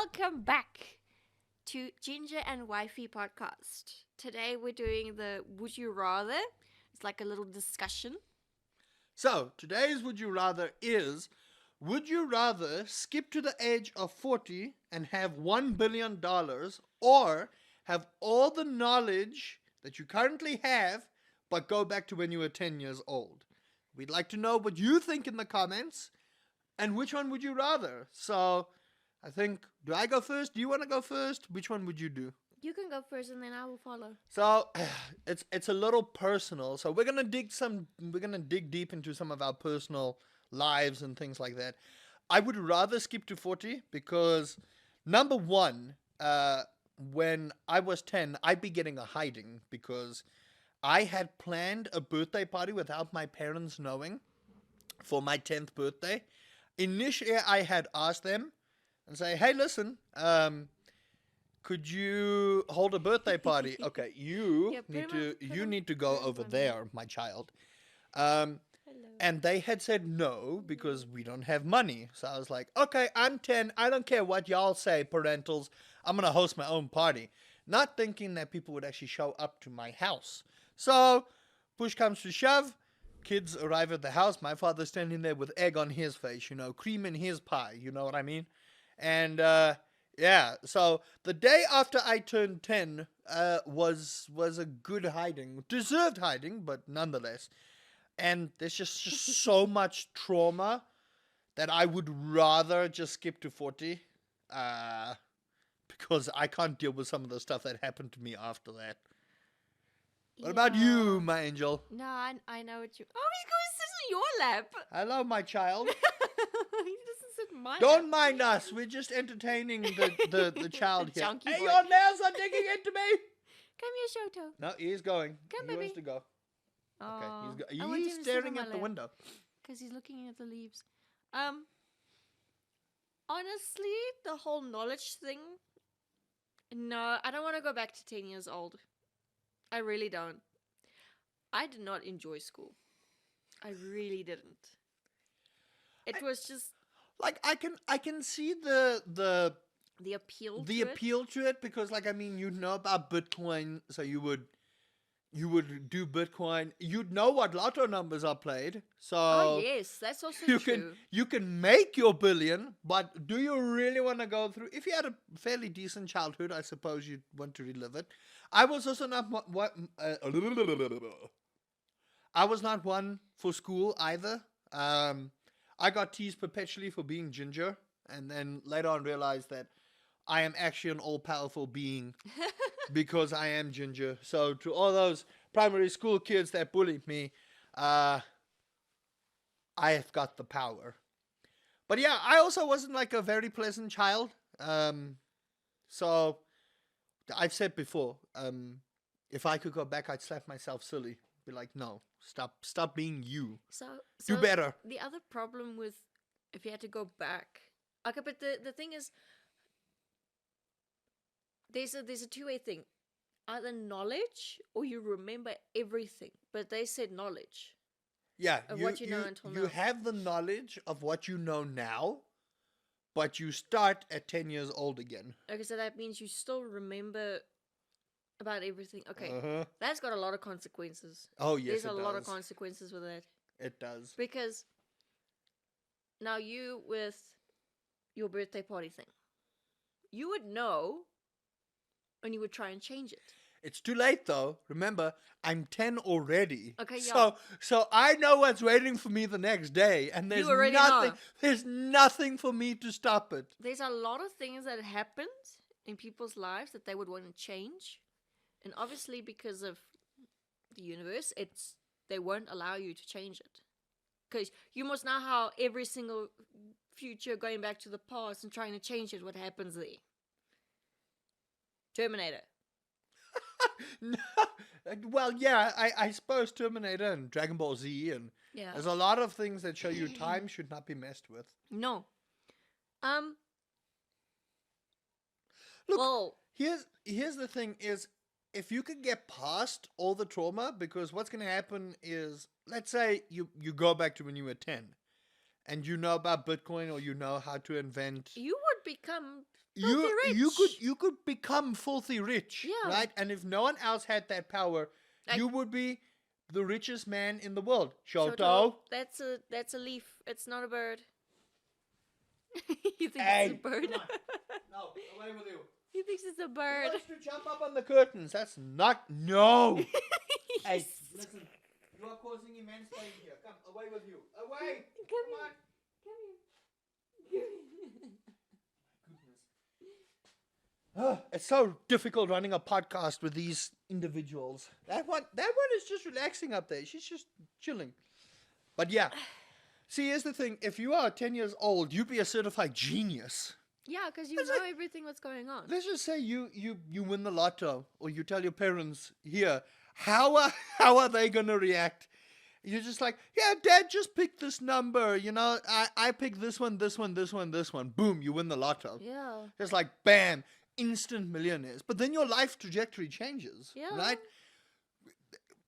welcome back to Ginger and Wifey Podcast. Today we're doing the Would You Rather. It's like a little discussion. So, today's Would You Rather is, would you rather skip to the age of 40 and have $1 billion or have all the knowledge that you currently have but go back to when you were 10 years old? We'd like to know what you think in the comments and which one would you rather. So, I think, do I go first? Do you want to go first? Which one would you do? You can go first and then I will follow. So it's a little personal. So we're gonna dig deep into some of our personal lives and things like that. I would rather skip to 40 because number one, when I was 10, I'd be getting a hiding because I had planned a birthday party without my parents knowing for my 10th birthday. Initially, I had asked them and say, "Hey, listen, could you hold a birthday party?" Okay, you need to go over there, my child. Hello. And they had said no because we don't have money. So I was like, okay, I'm 10. I don't care what y'all say, parentals. I'm gonna host my own party, not thinking that people would actually show up to my house. So push comes to shove. Kids arrive at the house. My father's standing there with egg on his face, cream in his pie. You know what I mean? And yeah, so the day after I turned 10 was a good hiding. Deserved hiding, but nonetheless. And there's just so much trauma that I would rather just skip to 40 because I can't deal with some of the stuff that happened to me after that. What about you, my angel? No, I know what you... Oh, he's going to sit on your lap. Hello, my child. He doesn't sit on my Don't lap. mind us. We're just entertaining the child here. Chunky Hey, boy. your nails are digging into me. Come here, Shoto. No, he's going. Come, he baby. wants to go. Okay, I want him he's to sit staring on my at the lap. window. Because he's looking at the leaves. Honestly, the whole knowledge thing, no, I don't want to go back to 10 years old. I really don't. I did not enjoy school. I really didn't. It was just Like I can see the appeal to the it. appeal to it because you know about Bitcoin, so you would do Bitcoin. You'd know what lotto numbers are played. So Oh, yes, that's also true. you can make your billion, but do you really want to go through? If you had a fairly decent childhood, I suppose you'd want to relive it. I was also not I was not one for school either. I got teased perpetually for being ginger, and then later on realized that I am actually an all-powerful being because I am ginger. So to all those primary school kids that bullied me, I have got the power. But yeah, I also wasn't like a very pleasant child. So I've said before, if I could go back, I'd slap myself silly. Be like, no, stop being you. So Do better. The other problem with if you had to go back, okay, but the thing is, there's a two-way thing, either knowledge or you remember everything. But they said knowledge. Yeah, Of what you know until you now. have the knowledge of what you know now, but you start at 10 years old again. Okay, so that means you still remember about everything. Okay, Uh-huh. that's got a lot of consequences. Oh yes, There's a it lot of does. consequences with that. It does. Because now you with your birthday party thing, you would know and you would try and change it. It's too late though. Remember, I'm 10 already. Okay, yeah. So I know what's waiting for me the next day, and there's You already nothing. know. There's nothing for me to stop it. There's a lot of things that happened in people's lives that they would want to change. And obviously because of the universe, they won't allow you to change it. Because you must know how every single future going back to the past and trying to change it, what happens there. Terminator. No. Well, yeah, I suppose Terminator and Dragon Ball Z, and Yeah. there's a lot of things that show you time should not be messed with. No. Look, Well, here's the thing is, if you could get past all the trauma, because what's going to happen is, let's say you go back to when you were 10 and you know about Bitcoin or you know how to invent. you would become filthy rich. You could become filthy rich, Yeah. right? And if no one else had that power, Like- you would be the richest man in the world. Shoto, Shoto. that's a leaf. It's not a bird. You think Hey, it's a bird? come on. No, away with you. He thinks it's a He bird. wants to jump up on the curtains. That's not. No. Hey, listen. You are causing immense pain here. Come, away with you. Away. Come on. It's so difficult running a podcast with these individuals. That one is just relaxing up there. She's just chilling. But yeah. See, here's the thing. If you are 10 years old, you'd be a certified genius. Yeah, because you It's know like- everything that's going on. Let's just say you win the lotto, or you tell your parents here, how are they gonna react? You're just like, yeah, Dad, just pick this number. You know, I pick this one, this one, this one, this one. Boom, you win the lotto. Yeah. Just like bam, instant millionaires. But then your life trajectory changes, Yeah. right?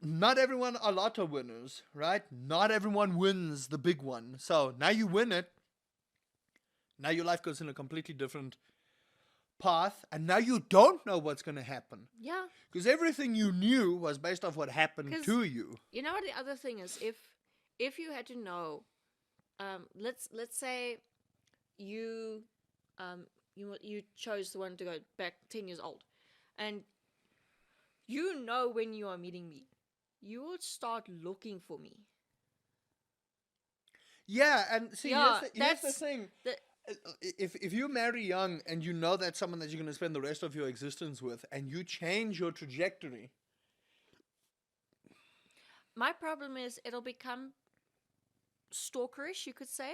Not everyone are lotto winners, right? Not everyone wins the big one. So now you win it. Now your life goes in a completely different path, and now you don't know what's going to happen. Yeah. Because everything you knew was based off what happened 'Cause- to you. You know what the other thing is? If you had to know, let's say you chose the one to go back 10 years old, and you know when you are meeting me, you will start looking for me. Yeah, and see, Yeah, here's the that's thing. the- If you marry young and you know that's someone that you're going to spend the rest of your existence with, and you change your trajectory, My problem is it'll become stalkerish, you could say.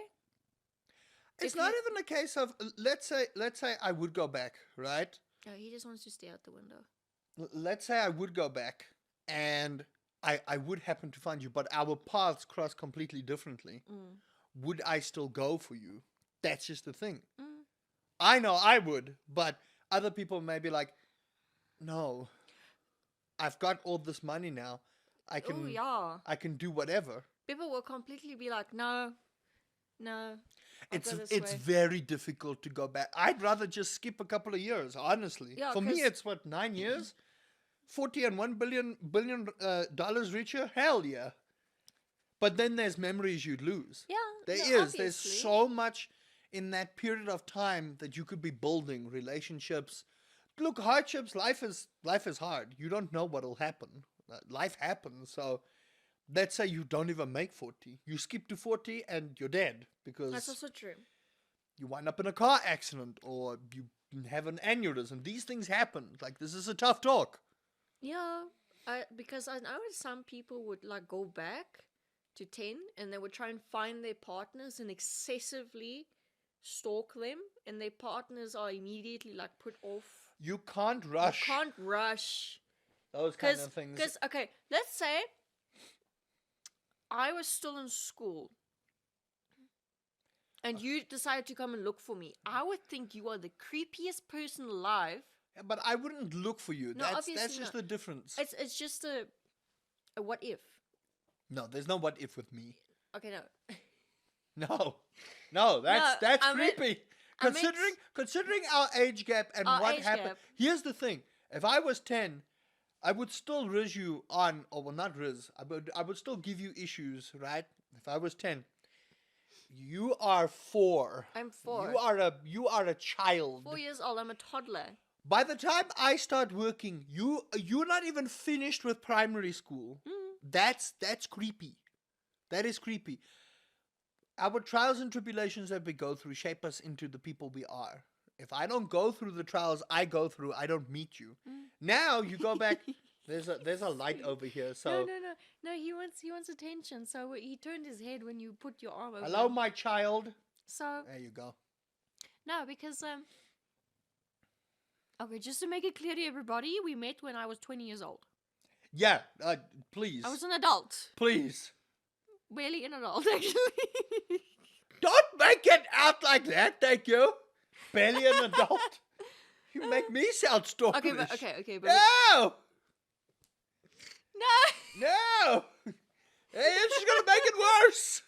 it's If not you- even a case of let's say I would go back, right? Oh, he just wants to stare out the window. Let's say I would go back and I would happen to find you, but our paths cross completely differently. Mm. Would I still go for you? That's just the thing. Mm. I know I would, but other people may be like, no, I've got all this money now. I Oh, can yeah. I can do whatever. People will completely be like, no. I'll It's go this it's way. very difficult to go back. I'd rather just skip a couple of years, honestly. Yeah, For me, 'cause- it's what, 9 years? 40 and $1 billion dollars richer? Hell yeah. But then there's memories you'd lose. Yeah. There no, is. obviously. There's so much in that period of time that you could be building relationships. Look, hardships, life is hard. You don't know what'll happen. Life happens. So let's say you don't even make 40. You skip to 40 and you're dead because That's also true. you wind up in a car accident or you have an aneurysm. These things happen. Like, this is a tough talk. Yeah. Because I know some people would like go back to 10 and they would try and find their partners and excessively stalk them, and their partners are immediately like put off. You can't rush You can't rush. those kind of things. Because, okay, let's say I was still in school and you decided to come and look for me. I would think you are the creepiest person alive. But I wouldn't look for you. No, That's obviously just not. the difference. It's just a what if. No, there's no what if with me. Okay, no. No, that's No, I meant- creepy. I meant- Considering our age gap and Our what age happened. gap. Here's the thing. If I was 10, I would still riz you on, or well, not riz. I would still give you issues, right? If I was 10. You are 4. I'm 4. You are a child. 4 years old. I'm a toddler. By the time I start working, you're not even finished with primary school. That's creepy. That is creepy. Our trials and tribulations that we go through shape us into the people we are. If I don't go through the trials I go through, I don't meet you. Now you go back. There's a light over here. So No. He wants attention. So he turned his head when you put your arm over. hello, him. my child. So There you go. no, because okay, just to make it clear to everybody, we met when I was 20 years old. Yeah, please, I was an adult, please. barely an adult actually. Don't make it out like that. Thank you. Barely an adult. You make me sound stalkerish. Okay, but No. no. No! Hey, it's just gonna make it worse!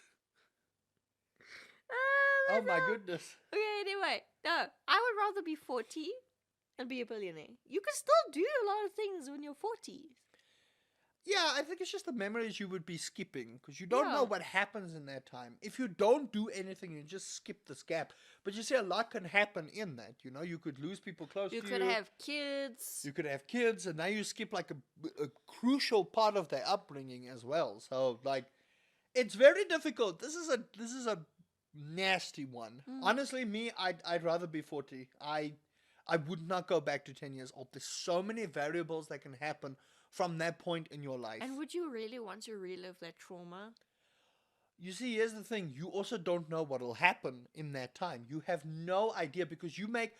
Oh my goodness. Okay, anyway, No, I would rather be 40 and be a billionaire. You can still do a lot of things when you're 40. Yeah, I think it's just the memories you would be skipping because you don't know Yeah. what happens in that time. If you don't do anything, you just skip this gap. But you see, a lot can happen in that. You know, you could lose people close You to could you. have kids. You could have kids, and now you skip like a crucial part of their upbringing as well. So, like, it's very difficult. This is a nasty one. Honestly, me, I'd rather be 40. I would not go back to 10 years old. There's so many variables that can happen from that point in your life. And would you really want to relive that trauma? You see, here's the thing. You also don't know what will happen in that time. You have no idea because you make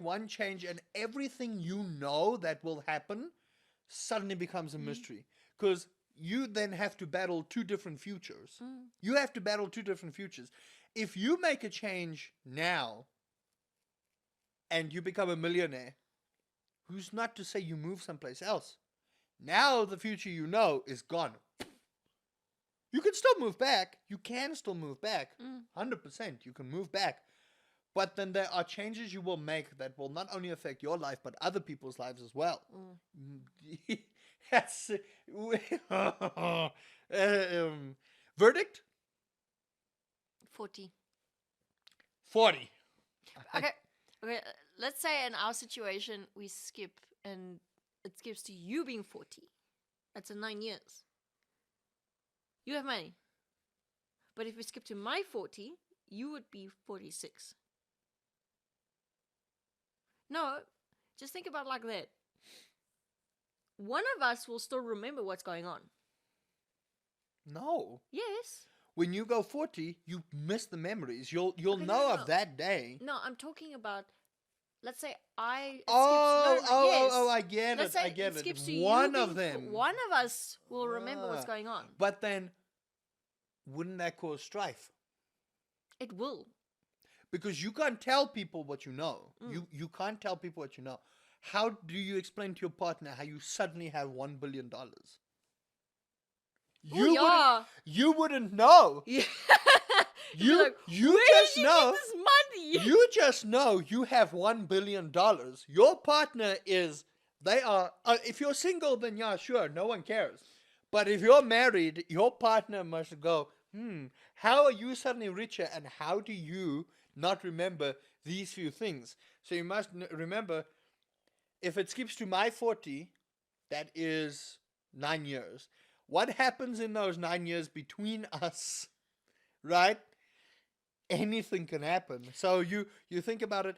one change and everything you know that will happen suddenly becomes a mystery. Because you then have to battle two different futures. You have to battle two different futures. If you make a change now and you become a millionaire, who's not to say you move someplace else? Now the future you know is gone. You can still move back. You can still move back. 100%. You can move back. But then there are changes you will make that will not only affect your life, but other people's lives as well. Yes. Verdict? 40. 40. Okay. Okay. Let's say in our situation we skip and it skips to you being 40. That's in 9 years. You have money. But if we skip to my 40, you would be 46. No, just think about it like that. One of us will still remember what's going on. No. Yes. When you go 40, you miss the memories. You'll Okay, know no. of that day. No, I'm talking about, let's say I... I get Let's it. say I get it skips it. to One you of being them. One of us will remember what's going on. But then, wouldn't that cause strife? It will. Because you can't tell people what you know. You can't tell people what you know. How do you explain to your partner how you suddenly have $1 billion? You wouldn't know. Yeah. You Like, you where just did you know. get this money? You just know you have $1 billion. Your partner is, they are, if you're single, then yeah, sure, no one cares. But if you're married, your partner must go, how are you suddenly richer and how do you not remember these few things? So you must remember, if it skips to my 40, that is 9 years. What happens in those 9 years between us, right? Anything can happen. So you think about it.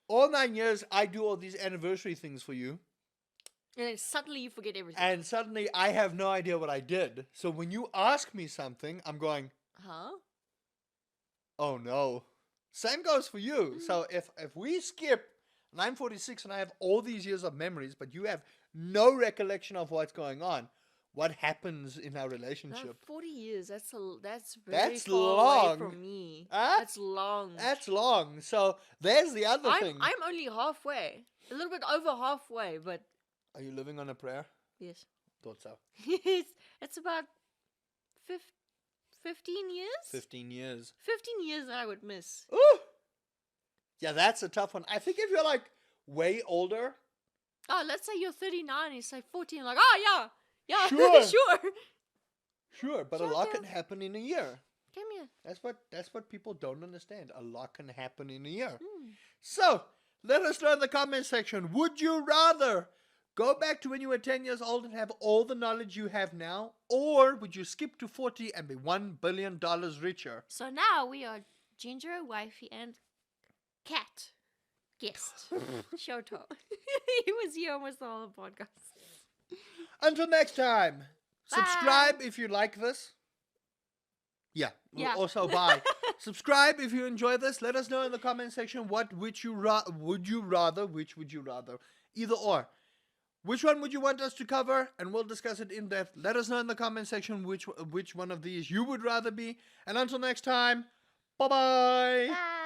All 9 years, I do all these anniversary things for you. And then suddenly you forget everything. And suddenly I have no idea what I did. So when you ask me something, I'm going, Huh? oh no. Same goes for you. So if we skip, and I'm 46 and I have all these years of memories, but you have no recollection of what's going on, what happens in our No, relationship? 40 years. That's very That's far long. away from me. Huh? That's long. That's long. So there's the other thing. I'm only halfway. A little bit over halfway, but Are you living on a prayer? yes. Thought so. It's about 15 years? 15 years. 15 years that I would miss. Ooh! Yeah, that's a tough one. I think if you're like way older. Oh, let's say you're 39 and you say 40 and like, oh, yeah, Sure. sure. Sure, but a Sure, lot yeah. can happen in a year. Come here. That's what people don't understand. A lot can happen in a year. Mm. So, let us know in the comment section. Would you rather go back to when you were 10 years old and have all the knowledge you have now? Or would you skip to 40 and be $1 billion richer? So now we are Ginger, Wifey, and Cat. Guest. Shoto. He was here almost the whole podcast. Until next time, Bye. subscribe if you like this. Yeah. Yeah. Also, bye. Subscribe if you enjoy this. Let us know in the comment section which would you rather. Either or. Which one would you want us to cover? And we'll discuss it in depth. Let us know in the comment section which one of these you would rather be. And until next time, bye-bye. Bye.